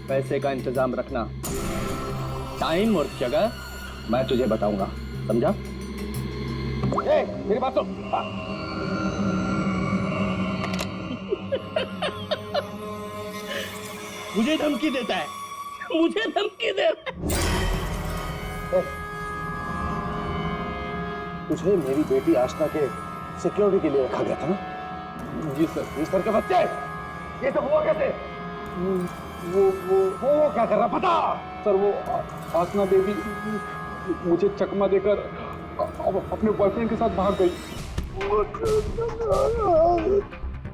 पैसे का इंतजाम रखना। टाइम और जगह मैं तुझे बताऊंगा, समझा? मेरी बात सुन। मुझे धमकी देता है, मुझे धमकी दे रहा है। तुझे मेरी बेटी आशना के सिक्योरिटी के लिए रखा गया था ना? जी सर। इस सर के बच्चे ये सब हुआ कैसे? वो क्या कर रहा पता? सर वो आसना बेबी मुझे चकमा देकर अपने बॉयफ्रेंड के साथ भाग गई।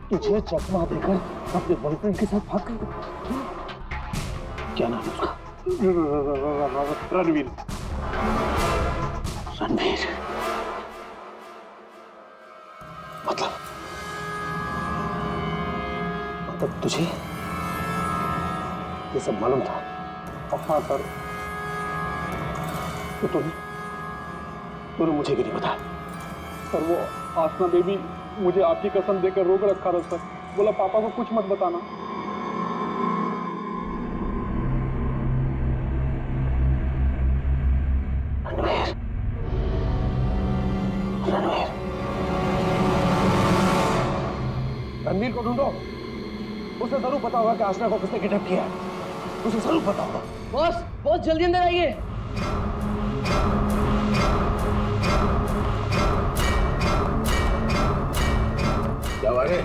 तुझे चकमा देकर अपने बॉयफ्रेंड के साथ भाग गई? क्या नाम है उसका? रणवीर। रणवीर मतलब तुझे ये सब मालूम था? हाँ सर। तो तूने मुझे क्यों नहीं बताया? सर वो आसना बेबी मुझे आपकी कसम देकर रोक रखा था सर। बोला पापा को कुछ मत बताना। रणवीर, रणवीर, रणवीर को ढूंढो। उसे जरूर पता होगा कि आशना को किसने किडनैप किया है। उसे जरूर पता होगा। बॉस, बॉस जल्दी अंदर आइए। क्या बात है?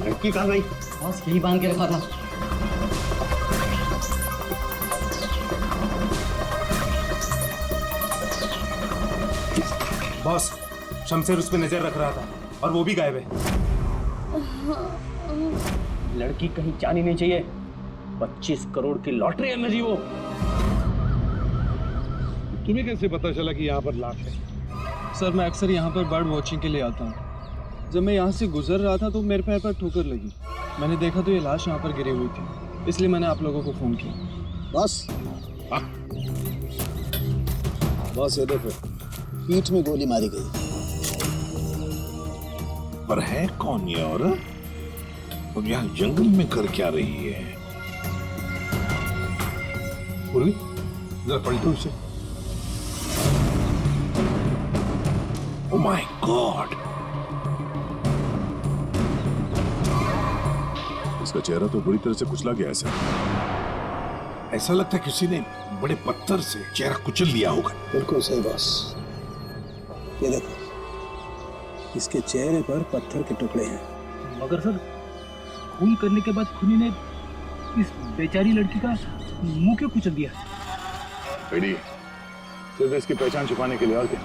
लड़की कहाँ गई? बॉस यही बांध के रखा था। बॉस, शमशेर उस पर नजर रख रहा था और वो भी गायब है। लड़की कहीं जानी नहीं चाहिए। 25 करोड़ की लॉटरी है मेरी वो। तुम्हें कैसे पता चला कि यहाँ पर लाश है? सर मैं अक्सर यहाँ पर बर्ड वॉचिंग के लिए आता हूँ। जब मैं यहाँ से गुजर रहा था तो मेरे पैर पर ठोकर लगी। मैंने देखा तो ये लाश यहाँ पर गिरी हुई थी, इसलिए मैंने आप लोगों को फोन किया। बॉस, बॉस ये देखो, पीठ में गोली मारी गई। पर है कौन ये औरत? और यहाँ जंगल में कर क्या रही है? पूर्वी, जरा पलटो इसे। Oh my God! इसका चेहरा तो बुरी तरह से कुचला गया है सर। ऐसा लगता है किसी ने बड़े पत्थर से चेहरा कुचल लिया होगा। बिल्कुल सही बॉस। ये देखो, इसके चेहरे पर पत्थर के टुकड़े हैं। मगर सर, खून करने के बाद खूनी ने इस बेचारी लड़की का मुंह क्यों कुचल दिया? फ्रेडी, सिर्फ इसकी पहचान छुपाने के लिए, और क्या?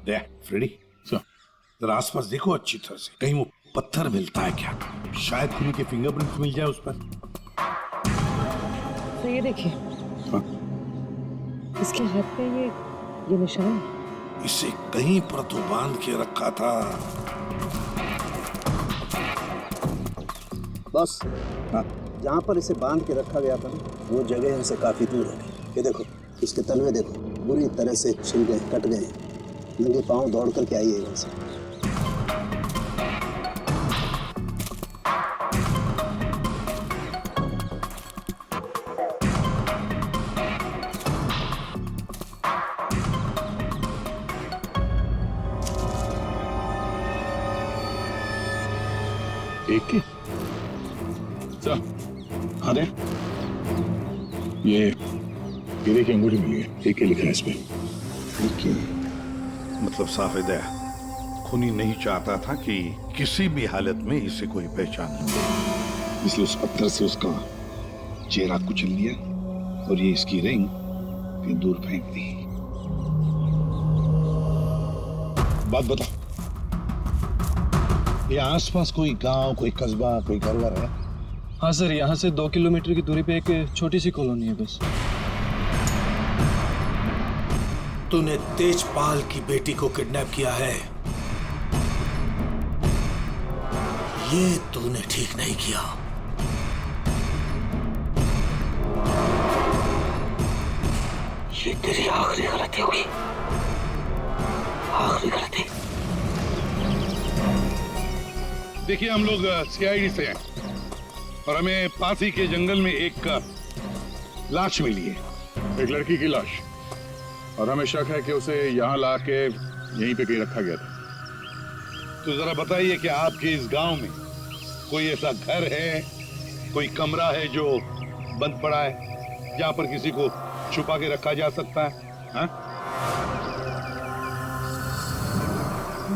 देख फ्रेडी, जरा आसपास देखो अच्छी तरह से, कहीं वो पत्थर मिलता है क्या? शायद खूनी के फिंगरप्रिंट मिल जाए उस पर। तो ये देखिए, इसके हाथ पे ये निशान है। इसे कहीं पर तो बांध के रखा था। बॉस, जहाँ पर इसे बांध के रखा गया था वो जगह हमसे काफी दूर है। ये देखो, इसके तलवे देखो, बुरी तरह से छिल गए, कट गए। नंगे पांव दौड़ करके आई है वहां से। एक के हाँ दे, ये हीरे की अंगूठी मिली है, एक के लिखा है इस पे। मतलब साफ है, खूनी नहीं चाहता था कि किसी भी हालत में इसे कोई पहचान ले, इसलिए उस पत्थर से उसका चेहरा कुचल लिया और ये इसकी रिंग कहीं दूर फेंक दी। बात बता, ये आसपास कोई गांव, कोई कस्बा, कोई घर है? हाँ सर, यहाँ से 2 किलोमीटर की दूरी पे एक छोटी सी कॉलोनी है बस। तूने तेजपाल की बेटी को किडनैप किया है, ये तूने ठीक नहीं किया। ये तेरी आखिरी गलती होगी, आखिरी गलती। देखिए, हम लोग सीआईडी से हैं और हमें पास ही के जंगल में एक लाश मिली है, एक लड़की की लाश, और हमें शक है कि उसे यहाँ ला के यहीं पे कहीं रखा गया था। तो जरा बताइए कि आपके इस गांव में कोई ऐसा घर है, कोई कमरा है जो बंद पड़ा है, जहां पर किसी को छुपा के रखा जा सकता है? हाँ?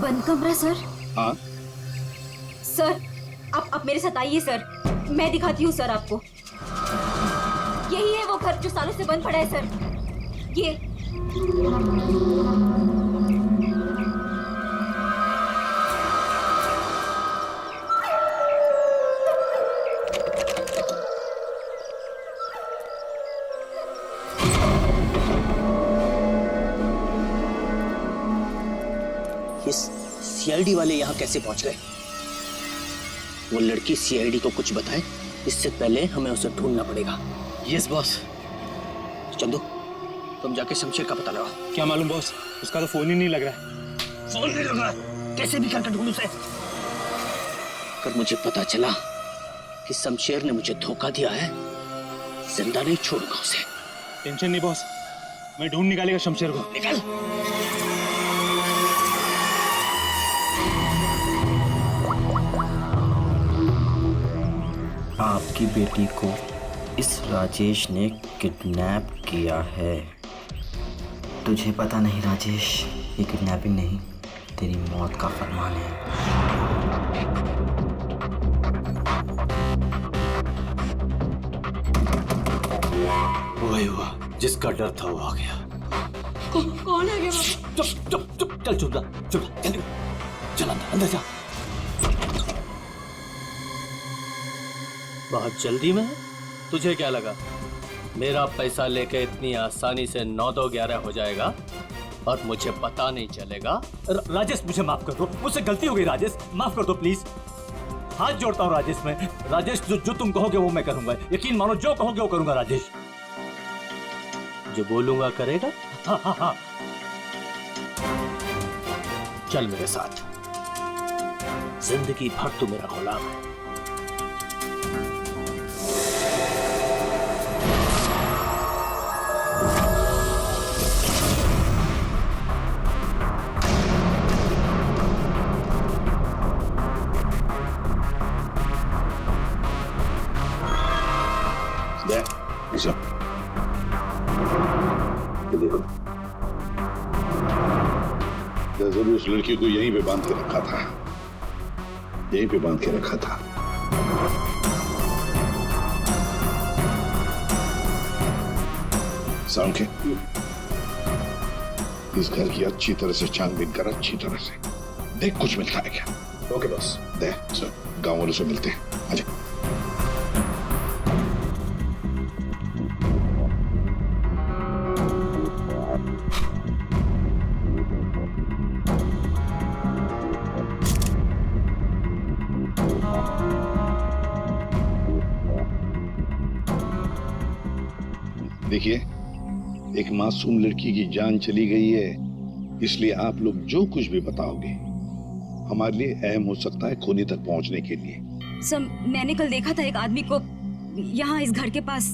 बंद कमरा सर? हाँ सर, आप मेरे साथ आइए सर, मैं दिखाती हूँ सर आपको। यही है वो घर जो सालों से बंद पड़ा है सर। ये सीआईडी वाले यहाँ कैसे पहुंच गए? वो लड़की सीआईडी को कुछ बताए इससे पहले हमें उसे ढूंढना पड़ेगा। Yes boss. चंदू, तुम जाके शमशेर का पता लगाओ। क्या मालूम बॉस, उसका तो फोन ही नहीं लग रहा है। फोन नहीं लग रहा, कैसे भी करके ढूंढ उसे। अगर मुझे पता चला कि शमशेर ने मुझे धोखा दिया है, जिंदा नहीं छोड़ूंगा उसे। टेंशन नहीं बॉस, मैं ढूंढ निकालेगा शमशेर को। निकल। आपकी बेटी को इस राजेश ने किडनैप किया है। तुझे पता नहीं राजेश, ये किडनैपिंग नहीं, तेरी मौत का फरमान है। वही हुआ जिसका डर था, वो आ गया। कौन है? चुप चुप चुप, चल चुप चुप, जल्दी चल अंदर जा। बहुत जल्दी में? तुझे क्या लगा मेरा पैसा लेके इतनी आसानी से 9-2-11 हो जाएगा और मुझे पता नहीं चलेगा? राजेश, मुझे माफ कर दो, मुझसे गलती हो गई राजेश, माफ कर दो प्लीज। हाथ जोड़ता हूँ राजेश, मैं राजेश, जो तुम कहोगे वो मैं करूंगा। यकीन मानो, जो कहोगे वो करूंगा राजेश। जो बोलूंगा करेगा? हाँ हाँ हाँ। चल मेरे साथ, जिंदगी भर तू मेरा गुलाम है। देखो, जरूर उस लड़की को यहीं पे बांध के रखा था, यहीं पे बांध के रखा था। सांखे, इस घर की अच्छी तरह से छानबीन कर, अच्छी तरह से देख कुछ मिलता है क्या। Okay boss. दे सर, गांव वालों से मिलते हैं। आजा। देखिए, एक मासूम लड़की की जान चली गई है, इसलिए आप लोग जो कुछ भी बताओगे हमारे लिए अहम हो सकता है खोने तक पहुंचने के लिए। सर, मैंने कल देखा था एक आदमी को यहाँ इस घर के पास।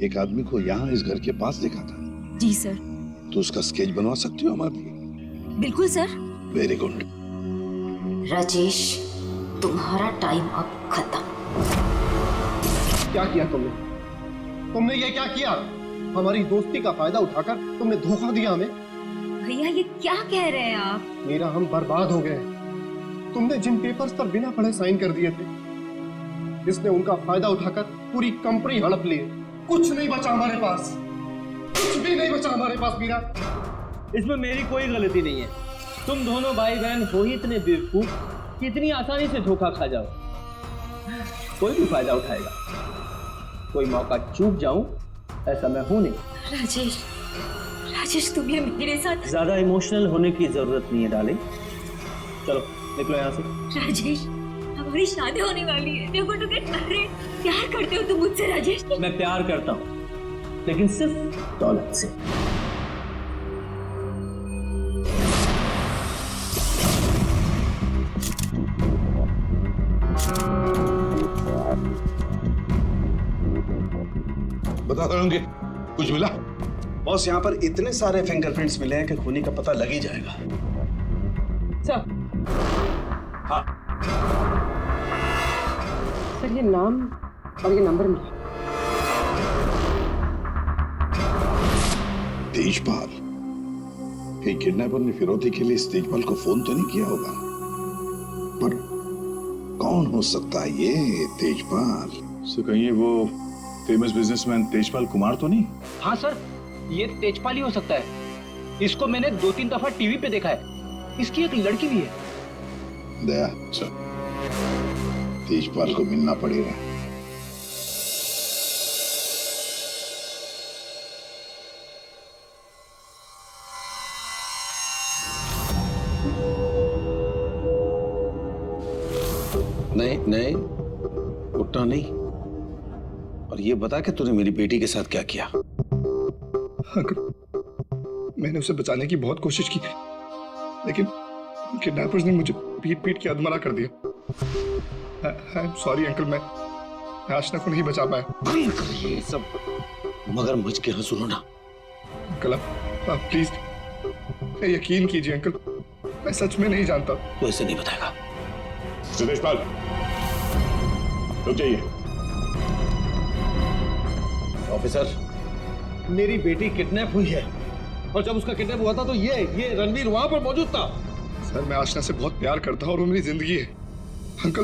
एक आदमी को यहाँ इस घर के पास देखा था? जी सर। तो उसका स्केच बनवा सकते हो हमारे लिए? बिल्कुल सर। Very good. राजेश, तुम्हारा टाइम अब खत्म। क्या किया तुमने? तुमने ये क्या किया? हमारी दोस्ती का फायदा उठाकर तुमने धोखा दिया हमें। भैया, ये क्या कह रहे हैं आप? मेरा हम बर्बाद हो गए। तुमने जिन पेपर्स पर बिना पढ़े साइन कर दिए थे, इसने उनका फायदा उठाकर पूरी कंपनी हड़प ली। कुछ नहीं बचा हमारे पास, कुछ भी नहीं बचा हमारे पास। मीरा, इसमें मेरी कोई गलती नहीं है। तुम दोनों भाई बहन हो ही इतने बेवकूफ कि इतनी आसानी से धोखा खा जाओ। कोई भी फायदा उठाएगा, कोई मौका चूक जाऊं ऐसा मैं हूं नहीं। राजेश, राजेश, तुम ये मेरे साथ ज्यादा इमोशनल होने की जरूरत नहीं है डार्लिंग। चलो निकलो यहाँ से। राजेश, हमारी शादी होने वाली है। देखो तो क्या कर रहे हैं। प्यार करते हो तुम मुझसे राजेश? मैं प्यार करता हूँ, लेकिन सिर्फ दौलत से। बता देंगे कुछ मिला? बॉस, यहाँ पर इतने सारे फिंगरप्रिंट्स मिले हैं कि खूनी का पता लग ही जाएगा। सर, हाँ, सर ये नाम और ये नंबर मिला। तेजपाल, कहीं किडनैपर ने फिरौती के लिए इस तेजपाल को फोन तो नहीं किया होगा, पर कौन हो सकता है ये तेजपाल? सो कहीं वो फेमस बिजनेसमैन तेजपाल कुमार तो नहीं? हाँ सर, ये तेजपाल ही हो सकता है। इसको मैंने 2-3 दफा टीवी पे देखा है। इसकी एक लड़की भी है। दया, चल तेजपाल को मिलना पड़ेगा। नहीं नहीं, उठना नहीं। और ये बता कि तूने मेरी बेटी के साथ क्या किया? मैंने उसे बचाने की बहुत कोशिश की, लेकिन किडनैपर्स ने मुझे पीट पीट के अधमरा कर दिया। आई एम सॉरी अंकल, मैं आशना को नहीं बचा पाया। ये सब मगरमच्छ के हंसू ना। अंकल आप प्लीज यकीन कीजिए अंकल, मैं सच में नहीं जानता। तू ऐसे नहीं बताएगा। तेजपाल, रुक जाइए। ऑफिसर, मेरी बेटी किडनैप हुई है, और जब उसका किडनैप हुआ था तो ये रणवीर वहां पर मौजूद था। सर, मैं आशना से बहुत प्यार करता हूँ और वो मेरी जिंदगी है। अंकल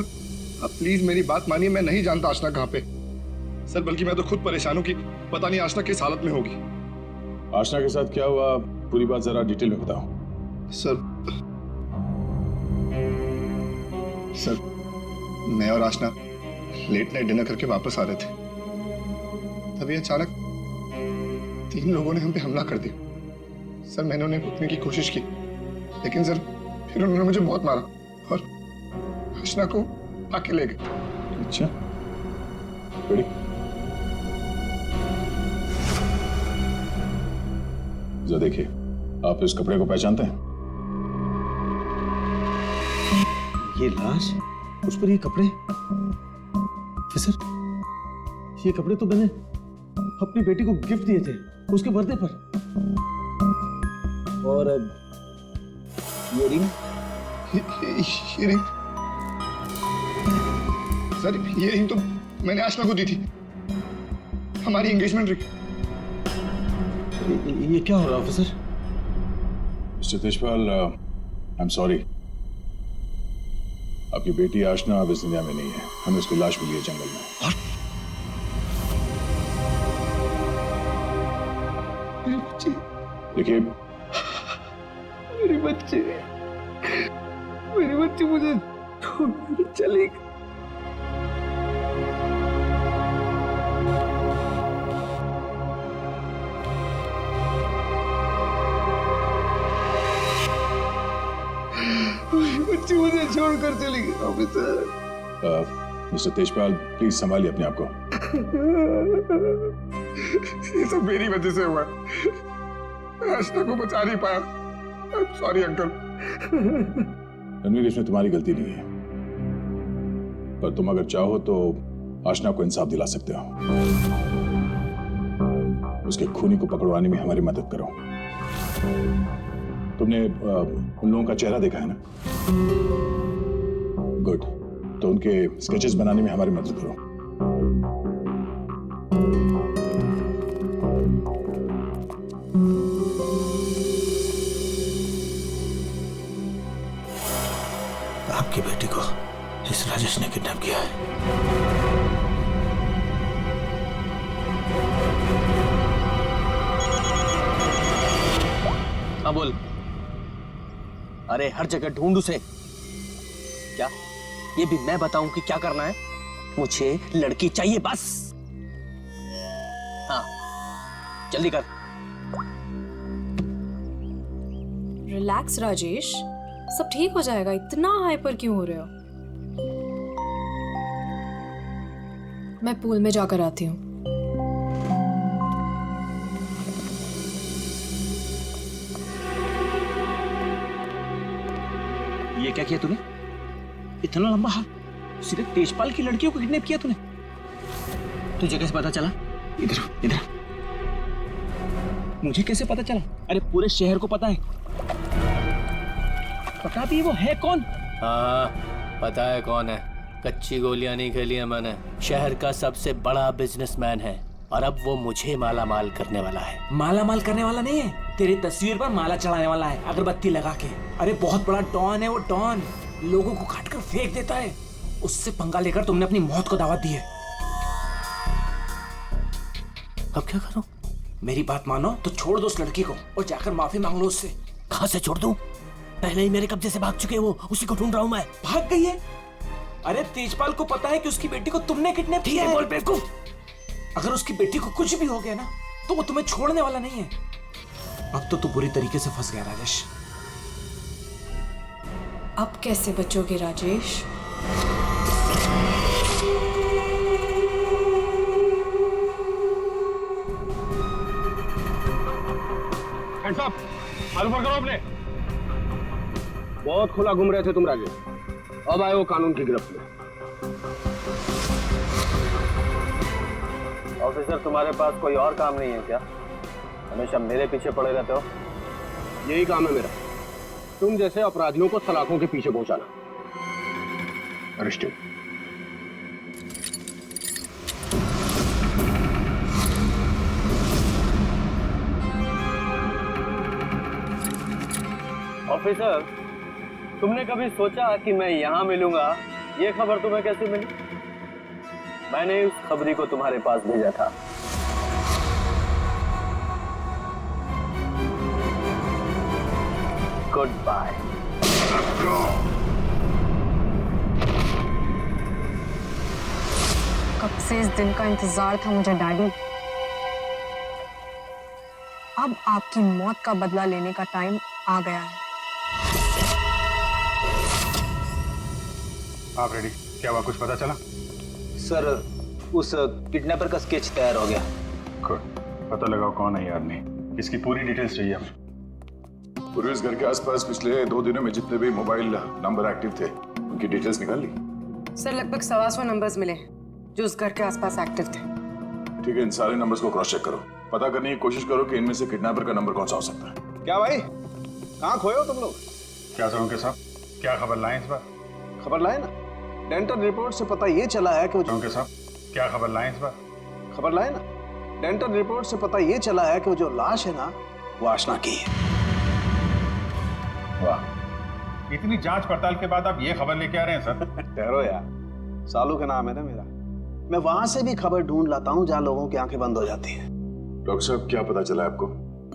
आप प्लीज मेरी बात मानिए, मैं नहीं जानता आशना कहाँ पे। सर बल्कि मैं तो खुद परेशान हूँ कि पता नहीं आशना किस हालत में होगी। आशना के साथ क्या हुआ, पूरी बात जरा डिटेल में बताओ। सर मैं और आशना लेट नाइट डिनर करके वापस आ रहे थे, तभी अचानक 3 लोगों ने हम पे हमला कर दिया। सर मैंने उन्हें रोकने की कोशिश की, लेकिन सर फिर उन्होंने मुझे बहुत मारा और आशना को आके ले गए। अच्छा, रेडी? जरा देखिए, आप इस कपड़े को पहचानते हैं? ये लाश, उस पर ये कपड़े। ऑफिसर, ये कपड़े तो मैंने अपनी बेटी को गिफ्ट दिए थे उसके बर्थडे पर। और ये रिंग, सर ये रिंग तो मैंने आशना को दी थी, हमारी एंगेजमेंट रिंग। ये क्या हो रहा है officer? Mister Tejpal, I am sorry, आपकी बेटी आशना अब इस दुनिया में नहीं है। हमें उसकी लाश मिली है जंगल में। मेरी बच्ची, देखिए, मेरी बच्ची मुझे छोड़ चली गई। बच्ची मुझे छोड़कर चली गई। ऑफिसर, मिस्टर तेजपाल प्लीज संभालिए अपने आप को। ये सब मेरी वजह से हुआ, मैं आशना को बचा नहीं पाया। Sorry uncle. रणवीर, इसमें तुम्हारी गलती नहीं है, पर तुम अगर चाहो तो आशना को इंसाफ दिला सकते हो। उसके खूनी को पकड़वाने में हमारी मदद करो। तुमने उन लोगों का चेहरा देखा है ना? गुड, तो उनके स्केचेस बनाने में हमारी मदद करो। आपकी बेटी को इस राजेश ने किडनैप किया है। हाँ बोल। अरे हर जगह ढूंढ उसे। क्या ये भी मैं बताऊं कि क्या करना है? मुझे लड़की चाहिए बस। हाँ जल्दी कर। रिलैक्स राजेश, सब ठीक हो जाएगा। इतना हाइपर क्यों हो रहे हो? मैं पूल में जाकर आती हूँ। ये क्या किया तूने? इतना लंबा हाथ, सीधे तेजपाल की लड़कियों को किडनैप किया तूने? तुझे कैसे पता चला? इधर इधर, मुझे कैसे पता चला? अरे पूरे शहर को पता है। पता भी वो है कौन? हाँ पता है कौन है। कच्ची गोलियां नहीं खेली है मैंने। शहर का सबसे बड़ा बिजनेसमैन है और अब वो मुझे माला माल करने वाला है। माला माल करने वाला नहीं है, तेरी तस्वीर पर माला चढ़ाने वाला है अगरबत्ती लगा के। अरे बहुत बड़ा डॉन है वो, डॉन। लोगों को काट कर फेंक देता है। उससे पंगा लेकर तुमने अपनी मौत को दावत दी है। अब क्या करूं? मेरी बात मानो तो छोड़ दो उस लड़की को और जाकर माफी मांग लो उससे। कहां से छोड़ दूं? पहले ही मेरे कब्जे से भाग चुके हैं वो, उसी को ढूंढ रहा हूं मैं। भाग गई है? अरे तेजपाल को पता है कि उसकी बेटी को तुमने किडनैप किया है। बोल बेवकूफ। अगर उसकी बेटी को कुछ भी हो गया ना तो वो तुम्हें छोड़ने वाला नहीं है। अब तो तू बुरी तरीके से फंस गया राजेश। अब कैसे बचोगे राजेश? साहब, मालूम करो अपने। बहुत खुला घूम रहे थे तुम राजेश, अब आए हो कानून की गिरफ्त में। ऑफिसर, तुम्हारे पास कोई और काम नहीं है क्या? हमेशा मेरे पीछे पड़े रहते हो। यही काम है मेरा, तुम जैसे अपराधियों को सलाखों के पीछे पहुंचाना। अरेस्टेड। ऑफिसर, तुमने कभी सोचा कि मैं यहाँ मिलूंगा? ये खबर तुम्हें कैसे मिली? मैंने उस खबरी को तुम्हारे पास भेजा था। Goodbye. कब से इस दिन का इंतजार था मुझे डैडी। अब आपकी मौत का बदला लेने का टाइम आ गया है। आप रेडी? क्या हुआ, कुछ पता चला? सर, उस किडनैपर का स्केच तैयार हो गया। गुड, पता लगाओ कौन है ये आदमी। इसकी पूरी डिटेल्स चाहिए हमें। पूरे इस घर के आसपास पिछले 2 दिनों में जितने भी मोबाइल नंबर एक्टिव थे उनकी डिटेल्स निकाल ली? सर लगभग 125 नंबर्स मिले जो उस घर के आसपास एक्टिव थे। ठीक है, इन सारे नंबर्स को क्रॉस चेक करो। पता करने की कोशिश करो कि इनमें से किडनैपर का नंबर कौन सा हो सकता है। क्या भाई, कहाँ खोए हो तुम लोग? क्या सरोंके साहब, क्या खबर लाए इस बार? खबर लाए ना, डेंटल रिपोर्ट से पता ये चला है कि सरोंके साहब, क्या खबर लाए इस बार? खबर लाए ना, डेंटल रिपोर्ट से पता ये चला है कि वो जो लाश है ना वो आशना की है। वाह, इतनी जांच पड़ताल के बाद आप ये खबर लेके आ रहे हैं सर? ठहरो यार, सालू का नाम है ना मेरा। मैं वहां से भी खबर ढूंढ लाता हूँ जहाँ लोगों की आंखें बंद हो जाती हैं। डॉक्टर साहब, क्या पता चला आपको?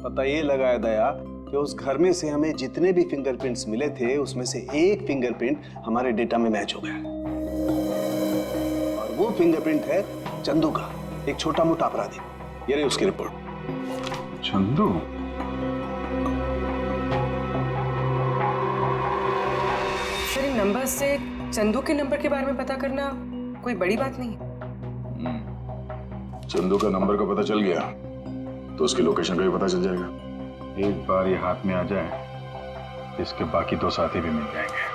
पता ये लगा है दया कि उस घर में से हमें जितने भी फिंगरप्रिंट्स मिले थे उसमें से एक फिंगरप्रिंट हमारे डेटा में मैच हो गया, और वो फिंगरप्रिंट है चंदू का, एक छोटा मोटा अपराधी। ये रही उसकी रिपोर्ट। चंदू? सर इन नंबर से चंदू के नंबर के बारे में पता करना कोई बड़ी बात नहीं है। चंदू का नंबर का पता चल गया तो उसकी लोकेशन का भी पता चल जाएगा। एक बार ये हाथ में आ जाए, इसके बाकी 2 साथी भी मिल जाएंगे।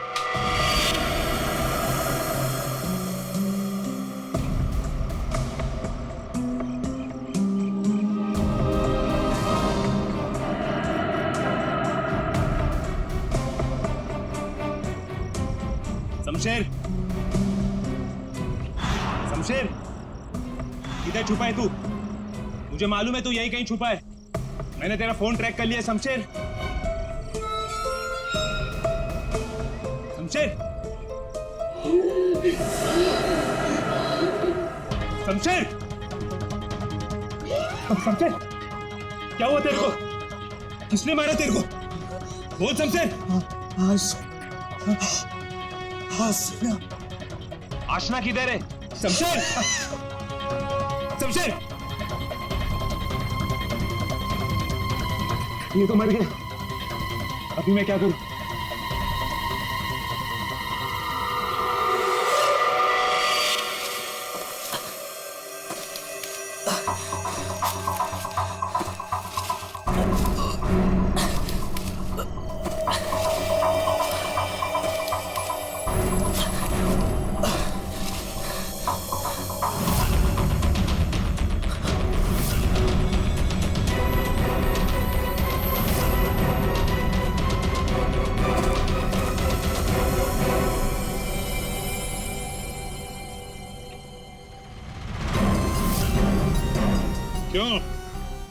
शमशेर, शमशेर, किधर छुपा है तू? मुझे मालूम है तू यही कहीं छुपा है। मैंने तेरा फोन ट्रैक कर लिया शमशेर। शमशेर, शमशेर, शमशेर, क्या हुआ तेरे को? किसने मारा तेरे को? बोल शमशेर। आशना किधर है? शमशेर, शमशेर, ये तो मर गया। अभी मैं क्या करूं?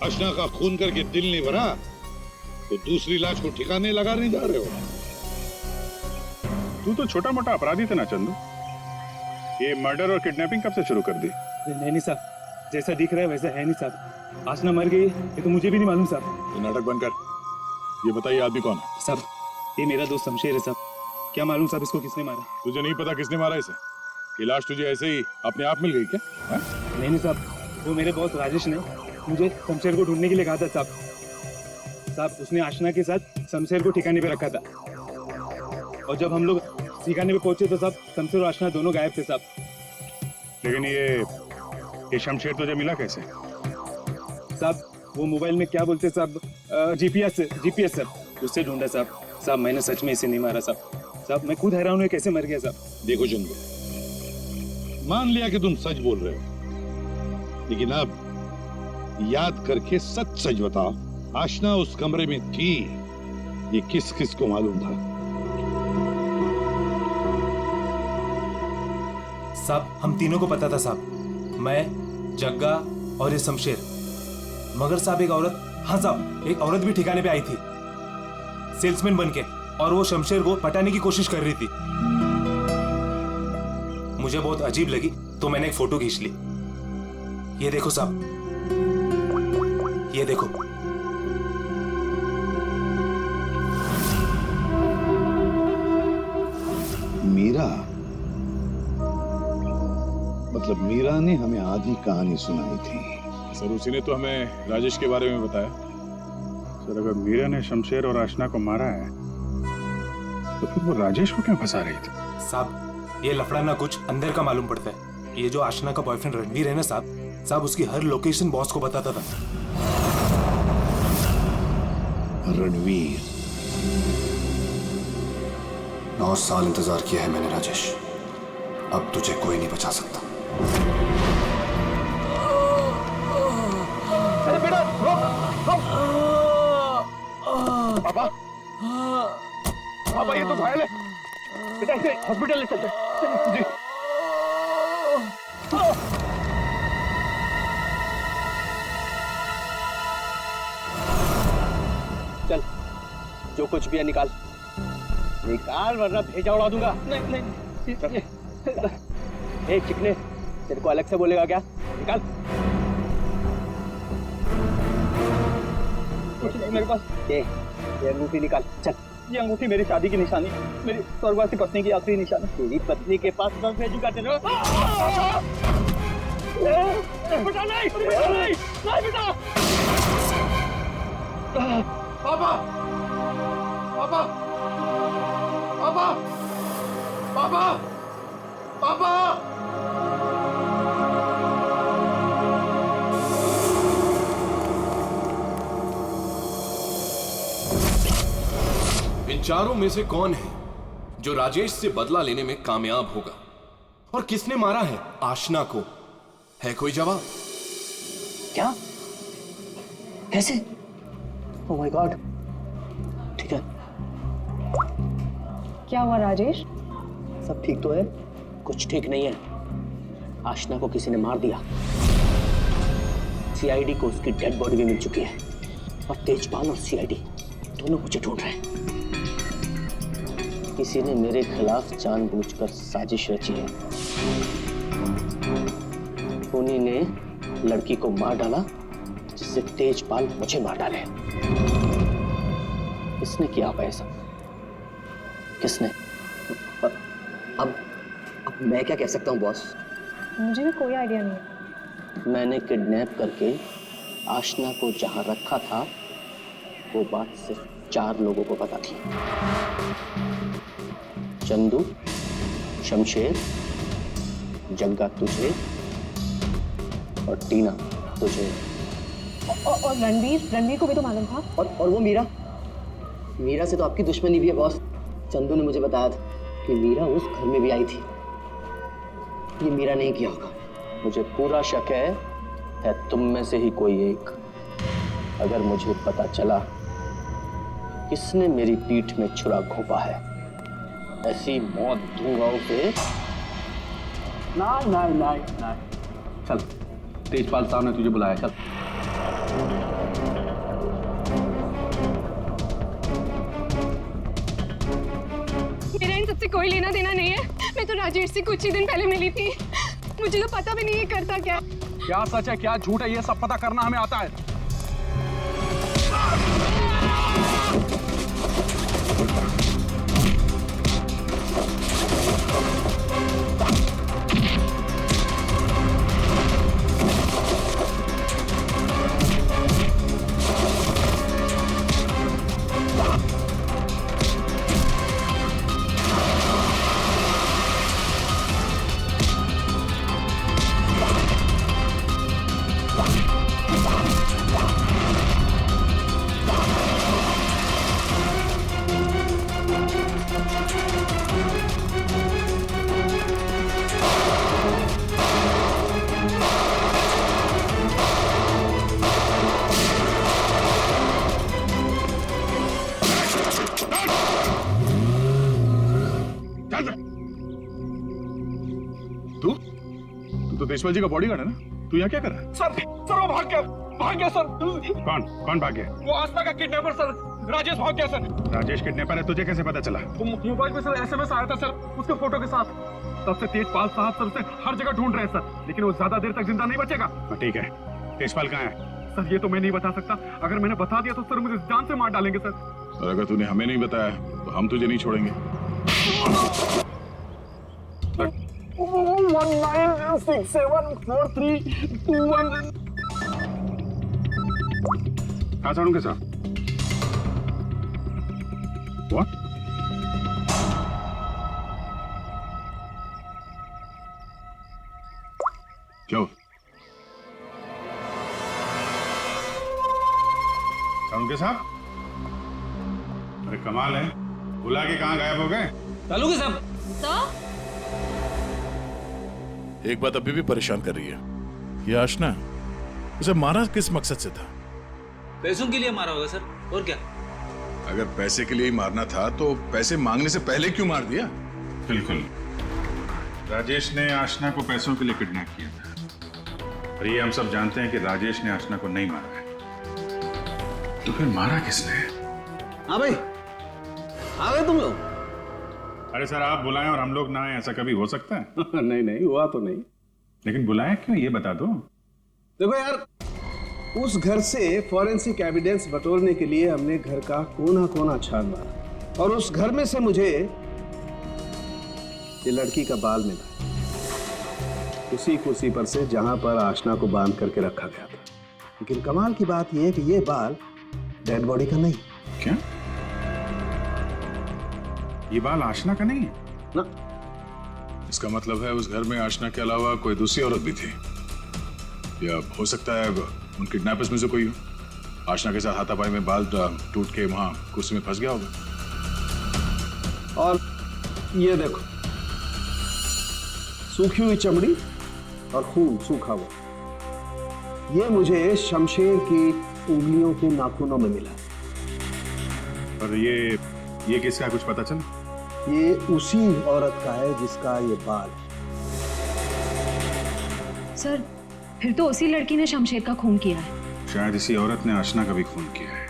आशना का खून करके दिल नहीं भरा तो दूसरी लाश को ठिकाने लगाने जा रहे हो? तू तो छोटा मोटा अपराधी थे ना चंदू, ये मर्डर और किडनैपिंग कब से शुरू कर दी? नहीं साहब, जैसा दिख रहा है वैसा है नहीं साहब। आसना मर गई ये तो मुझे भी नहीं मालूम साहब। ये नाटक बंद कर, ये बताइए आदमी कौन है? साहब ये मेरा दोस्त शमशेर है साहब। क्या मालूम साहब इसको किसने मारा? तुझे नहीं पता किसने मारा इसे? ये लाश तुझे ऐसे ही अपने आप मिल गई क्या? नहीं साहब, वो मेरे बॉस राजेश ने मुझे शमशेर को ढूंढने के लिए कहा था साहब। उसने आशना के साथ शमशेर को ठिकाने पे रखा था और जब हम लोग ठिकाने पे पहुंचे तो साहब शमशेर और आशना दोनों गायब थे साहब। लेकिन ये शमशेर तुझे मिला कैसे? साहब वो मोबाइल में क्या बोलते साहब, जीपीएस सर, उससे ढूंढा साहब। मैंने सच में इसे नहीं मारा साहब। मैं खुद हैरान हूँ कैसे मर गया साहब। देखो चंदू, मान लिया कि तुम सच बोल रहे हो, लेकिन अब याद करके सच सच बताओ, आशना उस कमरे में थी, ये किस किस को मालूम था? साहब हम तीनों को पता था साहब, मैं, जग्गा और ये शमशेर। मगर साहब एक औरत, हाँ साहब एक औरत भी ठिकाने पे आई थी सेल्समैन बनके, और वो शमशेर को पटाने की कोशिश कर रही थी। मुझे बहुत अजीब लगी तो मैंने एक फोटो खींच ली। ये देखो साहब, ये देखो। मीरा, मतलब मीरा ने हमें आधी कहानी सुनाई थी। सर उसी ने तो हमें राजेश के बारे में बताया। सर अगर मीरा ने शमशेर और आशना को मारा है तो फिर वो राजेश को क्यों फंसा रही थी? साहब ये लफड़ा ना कुछ अंदर का मालूम पड़ता है। ये जो आशना का बॉयफ्रेंड रणवीर है ना साहब उसकी हर लोकेशन बॉस को बताता था। रणवीर, 9 साल इंतजार किया है मैंने राजेश, अब तुझे कोई नहीं बचा सकता। अरे बेटा रोक। पापा ये तो घायल है बेटा, इसे हॉस्पिटल ले चलते जी। चल जो कुछ भी है निकाल वरना भेजा उड़ा दूंगा। नहीं ए चिकने, तेरे को अलग से बोलेगा क्या? निकाल। कुछ नहीं मेरे पास। ये अंगूठी निकाल। चल। ये अंगूठी मेरी शादी की निशानी, मेरी स्वर्गवासी पत्नी की आखिरी निशानी। तेरी पत्नी के पास कब भेजूंगा तेरे? बेटा नहीं बेटा। पापा, पापा, पापा, पापा, पापा। इन चारों में से कौन है जो राजेश से बदला लेने में कामयाब होगा? और किसने मारा है आशना को? है कोई जवाब? क्या? कैसे? Oh my God. ठीक है। क्या हुआ राजेश? सब ठीक तो है? कुछ ठीक नहीं है। आशना को किसी ने मार दिया। सीआईडी को उसकी डेड बॉडी भी मिल चुकी है और तेजपाल और सीआईडी दोनों मुझे ढूंढ रहे हैं। किसी ने मेरे खिलाफ जानबूझकर साजिश रची है। उन्हीं ने लड़की को मार डाला जिससे तेजपाल मुझे मार डाले। किसने किया होगा ऐसा? किसने? अब मैं क्या कह सकता हूँ बॉस? मुझे भी कोई आइडिया नहीं है। मैंने किडनैप करके आशना को जहां रखा था वो बात सिर्फ 4 लोगों को पता थी। चंदू, शमशेर, जग्गा तुझे और टीना तुझे। और रणवीर को भी तो मालूम था। और वो मीरा से तो आपकी दुश्मनी भी है बॉस। चंदू ने मुझे बताया था कि मीरा उस घर में भी आई थी। ये मीरा नहीं किया होगा। मुझे पूरा शक है तुम में से ही कोई एक। अगर मुझे पता चला किसने मेरी पीठ में छुरा घोंपा है, ऐसी मौत दूंगा उसे। नहीं चल, तेजपाल साहब ने तुझे बुलाया, चल। कोई लेना देना नहीं है। मैं तो राजेश से कुछ ही दिन पहले मिली थी। मुझे तो पता भी नहीं है करता क्या। क्या सच है क्या झूठ है ये सब पता करना हमें आता है। तो देशपाल जी का बॉडीगार्ड है ना? तू यहाँ क्या कर रहा है? सर वो भाग गया सर। कौन भाग गया? वो आस्था का किडनैपर सर, राजेश भाग गया सर। राजेश किडनैपर है, तुझे कैसे पता चला? वो मोबाइल पे सर एसएमएस आया था सर, उसके फोटो के साथ। तब से तेजपाल साहब सर उसे हर जगह ढूंढ रहे हैं सर, लेकिन वो ज्यादा देर तक जिंदा नहीं बचेगा। ठीक है, तेजपाल कहाँ है? सर ये तो मैं नहीं बता सकता, अगर मैंने बता दिया तो सर मुझे जान से मार डालेंगे सर। और अगर तूने हमें नहीं बताया तो हम तुझे नहीं छोड़ेंगे। 19674321। कहाँ साड़ूंगे साहब? What? क्या हुआ? साड़ूंगे साहब? अरे कमाल है, बुला के कहाँ गायब हो गए? तालुके साहब। एक बात अभी भी परेशान कर रही है, ये आशना उसे मारा किस मकसद से था? पैसों के लिए मारा होगा सर, और क्या? अगर पैसे के लिए ही मारना था तो पैसे मांगने से पहले क्यों मार दिया? बिल्कुल, राजेश ने आशना को पैसों के लिए किडनैप किया था, और ये हम सब जानते हैं कि राजेश ने आशना को नहीं मारा है। तो फिर मारा किसने? हाँ भाई, आ गए तुम लोग? अरे सर, आप बुलाएं और हम लोग ना आए, ऐसा कभी हो सकता है? नहीं हुआ तो नहीं। लेकिन बुलाएं क्यों, ये बता दो। देखो यार, उस घर से फॉरेंसिक एविडेंस बटोरने के लिए हमने घर का कोना कोना छान मारा, और उस घर में से मुझे ये लड़की का बाल मिला, उसी कुर्सी पर से जहां पर आशना को बांध करके रखा गया था। लेकिन कमाल की बात यह है कि ये बाल डेड बॉडी का नहीं। क्या? ये बाल आशना का नहीं है ना? इसका मतलब है उस घर में आशना के अलावा कोई दूसरी औरत भी थी, या हो सकता है उन किडनैपर्स में से कोई हो। आशना के साथ हाथापाई में बाल टूट के वहां कुर्सी में फंस गया होगा। और ये देखो, सूखी हुई चमड़ी और खून सूखा हुआ, ये मुझे शमशेर की उंगलियों के नाखूनों में मिला। और ये किसका, कुछ पता चला? ये उसी औरत का है जिसका ये बाल। सर, फिर तो उसी लड़की ने शमशेर का खून किया है। शायद इसी औरत ने आशना का भी खून किया है।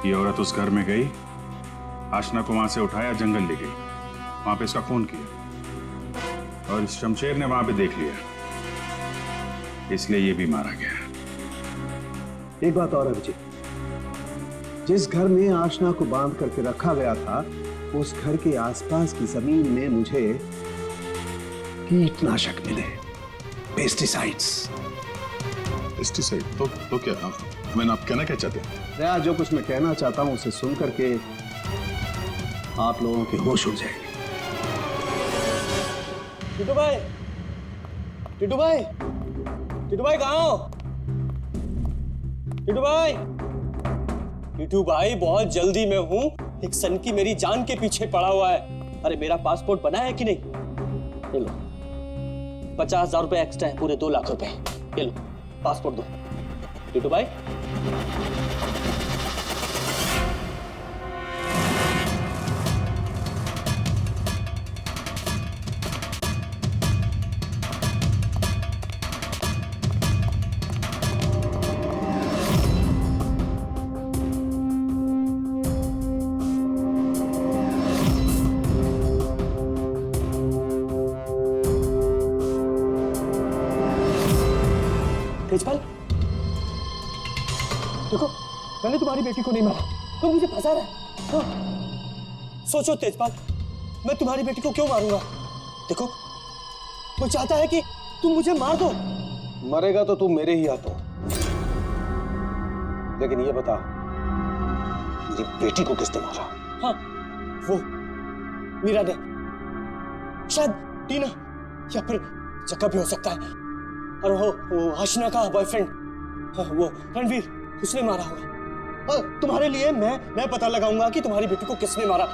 ये औरत उस घर में गई, आशना को वहां से उठाया, जंगल ले गई, वहां पे इसका खून किया, और शमशेर ने वहां पे देख लिया, इसलिए ये भी मारा गया। एक बात और है विजय, जिस घर में आशना को बांध करके रखा गया था, उस घर के आसपास की जमीन में मुझे कीटनाशक मिले, पेस्टिसाइड्स। पेस्टिसाइड? तो क्या? मैंने आप कहना क्या चाहते हैं? दया, जो कुछ मैं कहना चाहता हूं उसे सुन करके आप लोगों के होश उड़ जाएंगे। टिटू भाई, टिटू भाई, टिटू भाई कहाँ हो? टिटू भाई, टिटू भाई बहुत जल्दी में हूँ, एक सनकी मेरी जान के पीछे पड़ा हुआ है। अरे मेरा पासपोर्ट बना है कि नहीं? ये लो, 50,000 रुपए एक्स्ट्रा है, पूरे 2 लाख रुपए। ये लो पासपोर्ट दो। टिटू भाई, देखो, मैंने तुम्हारी बेटी को नहीं मारा, तुम मुझे फंसा रहे हो। सोचो तेजपाल, मैं तुम्हारी बेटी को क्यों मारूंगा? देखो, वो चाहता है कि तुम मुझे मार दो। मरेगा तो तू मेरे ही हाथों। लेकिन ये बता, मेरी बेटी को किसने मारा? हाँ, वो मीरा ने, शायद टीना या फिर जग्गा भी हो सकता है। और वो आशना का बॉयफ्रेंड, वो रणवीर, उसने मारा होगा। और तुम्हारे लिए मैं पता लगाऊंगा कि तुम्हारी बेटी को किसने मारा।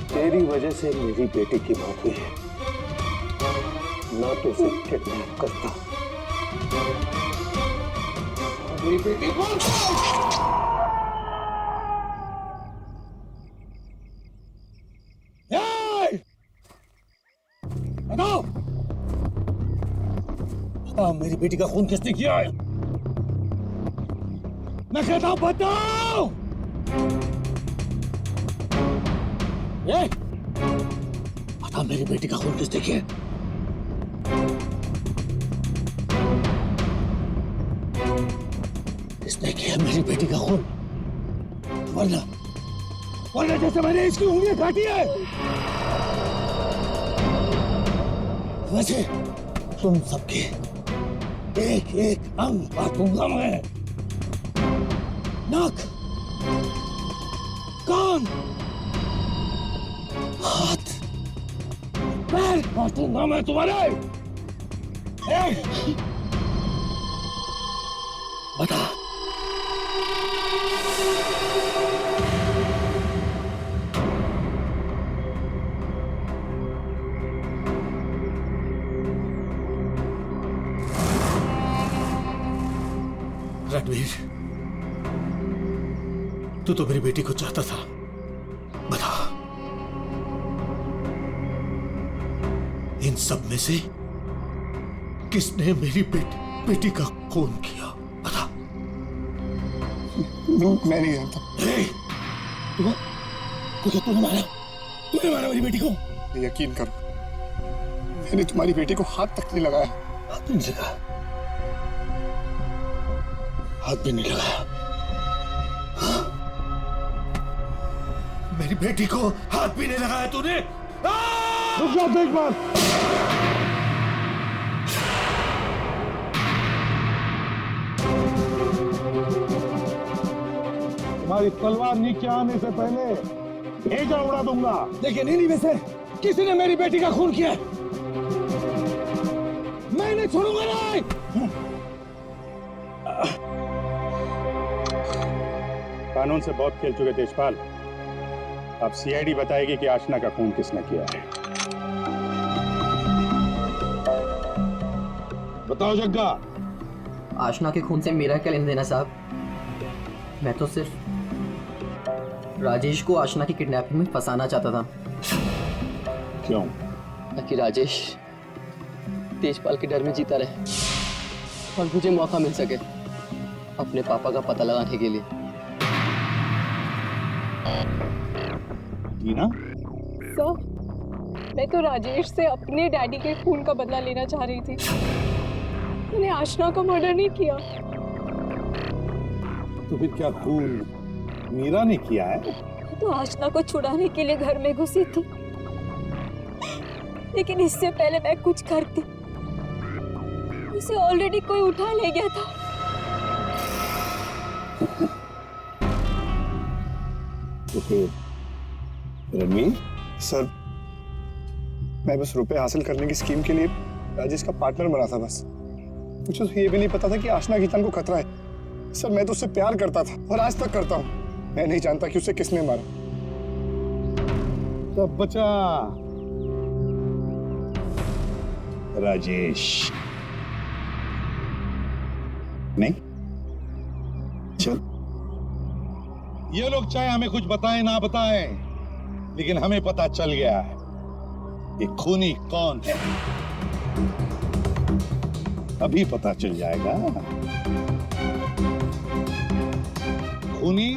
तेरी वजह से मेरी बेटी की मौत हुई है, ना तो उसे किडनैप करता। मेरी बेटी को बताओ, बताओ मेरी बेटी का खून किसने किया है? मैं कहता हूं बताओ। बताओ मेरी बेटी का खून किसने किया? किसने किया मेरी बेटी का खून? वरना जैसे मैंने इसकी उंगलियां काटी है, वैसे तुम सबके एक एक अंग काटूंगा मैं। नाक, कान, हाथ, पैर काटूंगा मैं तुम्हारे। बता, रणवीर, तू तो मेरी बेटी को चाहता था। बता, इन सब में से किसने मेरी बेटी का खून किया? बता। मैं नहीं जानता। तूने मारा मेरी बेटी को? यकीन करो, मैंने तुम्हारी बेटी को हाथ तक नहीं लगाया। हाथ नहीं लगाया? हाथ भी नहीं लगाया? मेरी बेटी को हाथ भी नहीं लगाया तूने? रुक जाओ तेजपाल। तुम्हारी तलवार नीचे आने से पहले भेजा उड़ा दूंगा। लेकिन नहीं वैसे किसी ने मेरी बेटी का खून किया, मैं नहीं छोड़ूंगा। नहीं, कानून से बहुत खेल चुके तेजपाल। अब सीआईडी बताएगी कि आशना का खून किसने किया है। बताओ जग्गा। आशना के खून से मेरा क्या लेना देना साहब? मैं तो सिर्फ राजेश को आशना की किडनैपिंग में फंसाना चाहता था। क्यों? ताकि राजेश तेजपाल के डर में जीता रहे और मुझे मौका मिल सके अपने पापा का पता लगाने के लिए। टीना? सर, मैं तो राजेश से अपने डैडी के खून का बदला लेना चाह रही थी। मैंने आशना का मर्डर नहीं किया। तो फिर क्या खून मीरा ने किया है? तो आशना को छुड़ाने के लिए घर में घुसी थी, लेकिन इससे पहले मैं कुछ करती, उसे ऑलरेडी कोई उठा ले गया था। तो फिर रणवीर? सर, मैं बस रुपए हासिल करने की स्कीम के लिए राजेश का पार्टनर बना था। बस मुझे तो ये भी नहीं पता था कि आशना की जान को खतरा है। सर, मैं तो उससे प्यार करता था और आज तक करता हूँ। मैं नहीं जानता कि उसे किसने मारा। सब बचा राजेश। नहीं चल, ये लोग चाहे हमें कुछ बताएं ना बताएं, लेकिन हमें पता चल गया है ये खूनी कौन है। अभी पता चल जाएगा। खूनी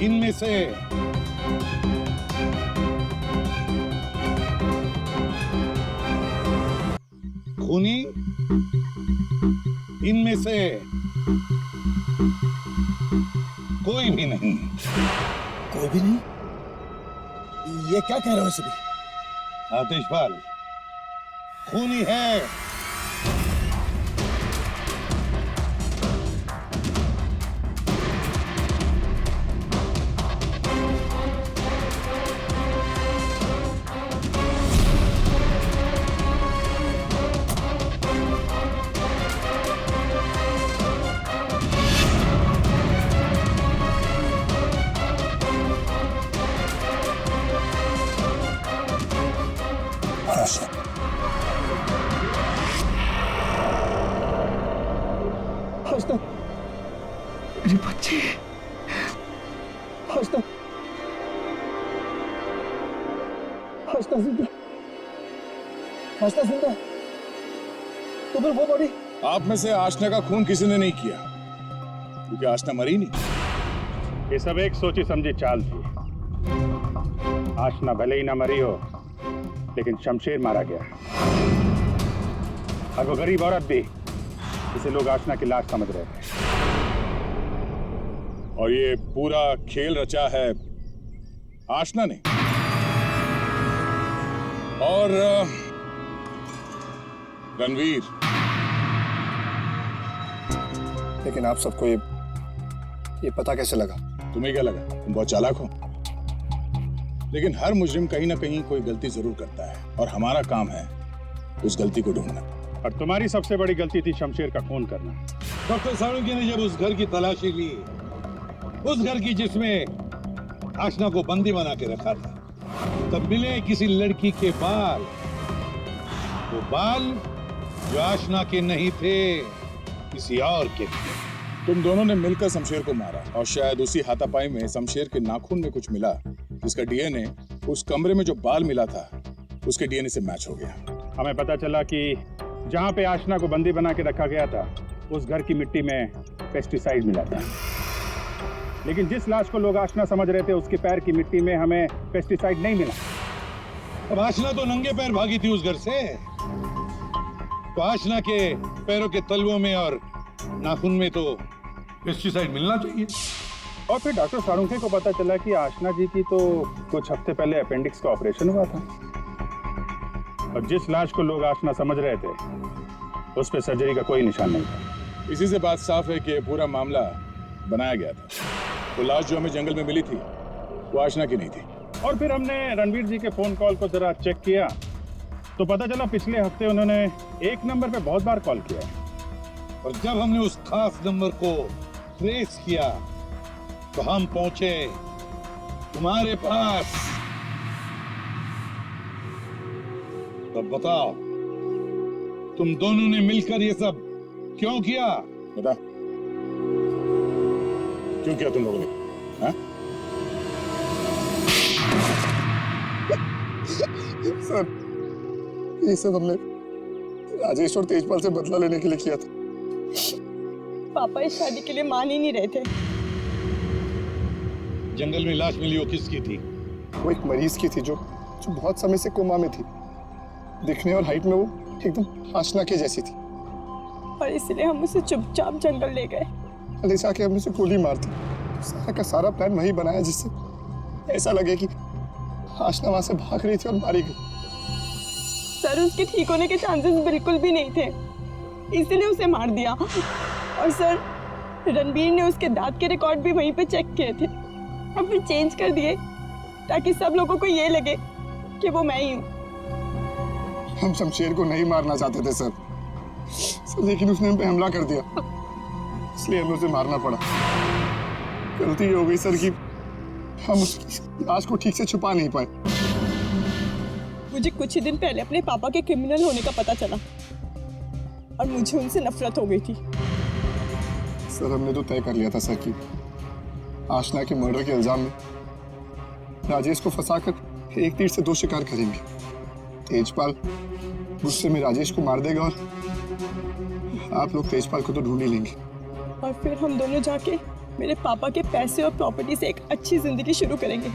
इनमें से खूनी इनमें से कोई भी नहीं। कोई भी नहीं? ये क्या कह रहे हो सभी? आतिशपाल खूनी है। आशना, मेरी बच्ची। आशना, आशना जिंदा। आशना जिंदा। तो फिर वो बॉडी? आप में से आशना का खून किसी ने नहीं किया, क्योंकि आशना मरी नहीं। ये सब एक सोची समझी चाल थी। आशना भले ही ना मरी हो, लेकिन शमशेर मारा गया। और वो गरीब औरत भी, इसे लोग आशना की लाश समझ रहे थे। और ये पूरा खेल रचा है आशना ने। और रणवीर। लेकिन आप सबको ये पता कैसे लगा? तुम्हें क्या लगा तुम बहुत चालाक हो? लेकिन हर मुजरिम कहीं ना कहीं कोई गलती जरूर करता है, और हमारा काम है उस गलती को ढूंढना। और तुम्हारी सबसे बड़ी गलती थी शमशेर का खून करना। डॉक्टर साळुंखे ने जब उस घर की तलाशी ली, उस घर की जिसमें आशना को बंदी बना के रखा था, तब मिले किसी लड़की के बाल। वो बाल जो आशना के नहीं थे, किसी और के थे। तुम दोनों ने मिलकर शमशेर को मारा, और शायद उसी हाथापाई में शमशेर के नाखून में कुछ मिला, जिसका डीएनए उस कमरे में जो बाल मिला था उसके डीएनए से मैच हो गया। हमें पता चला कि जहां पे आशना को बंदी बना के रखा गया था, उस घर की मिट्टी में पेस्टिसाइड मिला था। लेकिन जिस लाश को लोग आशना समझ रहे थे, उसके पैर की मिट्टी में हमें पेस्टिसाइड नहीं मिला। अब आशना तो नंगे पैर भागी थी उस घर से, तो आशना के पैरों के तलवों में और नाखून में तो पेस्टिसाइड मिलना चाहिए। और फिर डॉक्टर साळुंखे को पता चला कि आशना जी की तो कुछ हफ्ते पहले अपेंडिक्स का ऑपरेशन हुआ था। और जिस लाश को लोग आशना समझ रहे थे, उस पे सर्जरी का कोई निशान नहीं था। इसी से बात साफ है कि पूरा मामला बनाया गया था। तो लाश जो हमें जंगल में मिली थी, वो आशना की नहीं थी। और फिर हमने रणवीर जी के फोन कॉल को जरा चेक किया, तो पता चला पिछले हफ्ते उन्होंने एक नंबर पे बहुत बार कॉल किया। और जब हमने उस खास नंबर को ट्रेस किया, तो हम पहुंचे तुम्हारे पास। तब बताओ, तुम दोनों ने मिलकर ये सब क्यों किया? बता, क्यों किया तुम लोगों ने? हाँ? सर, ये सब हमने राजेश और तेजपाल से बदला लेने के लिए किया था। पापा इस शादी के लिए मान ही नहीं रहे थे। जंगल में लाश मिली, वो किसकी थी? वो एक मरीज की थी जो बहुत समय से कोमा में थी। दिखने और हाइट में वो एकदम आशना के जैसी थी। और इसलिए हम उसे चुपचाप जंगल ले गए। ले जाके हमने उसे गोली मार दी। सारा का सारा प्लान वही बनाया जिससे ऐसा लगे कि आशना वहां से भाग रही थी और मारी गई। सर, उसके ठीक होने के चांसेस बिल्कुल भी नहीं थे, इसलिए उसे मार दिया। और सर, रणबीर ने उसके दांत के रिकॉर्ड भी वहीं पे चेक किए थे और फिर चेंज कर दिए, ताकि सब लोगों को ये लगे कि वो मैं ही हूँ। हम शमशेर को नहीं मारना चाहते थे सर, लेकिन उसने हम पे हमला कर दिया, इसलिए हमें उसे मारना पड़ा। गलती हो गई सर कि हम उसकी लाश को ठीक से छुपा नहीं पाए। मुझे कुछ ही दिन पहले अपने पापा के क्रिमिनल होने का पता चला और मुझे उनसे नफरत हो गई थी। सर, हमने तो तय कर लिया था सर कि आशना के मर्डर के इल्जाम में राजेश को फंसाकर एक तीर से दो शिकार करेंगे। तेजपाल गुस्से में राजेश को मार देगा और आप लोग तेजपाल को तो ढूंढ ही लेंगे। और फिर हम दोनों जाके मेरे पापा के पैसे और प्रॉपर्टी से एक अच्छी जिंदगी शुरू करेंगे,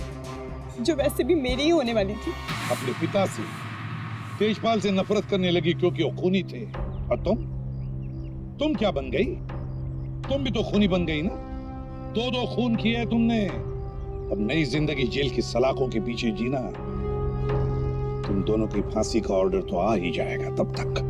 जो वैसे भी मेरी ही होने वाली थी। अपने पिता से तेजपाल से नफरत करने लगी क्योंकि वो खूनी थे। और तुम क्या बन गई? तुम भी तो खूनी बन गई ना। दो खून किए तुमने। अब नई जिंदगी जेल की सलाखों के पीछे जीना। तुम दोनों की फांसी का ऑर्डर तो आ ही जाएगा तब तक।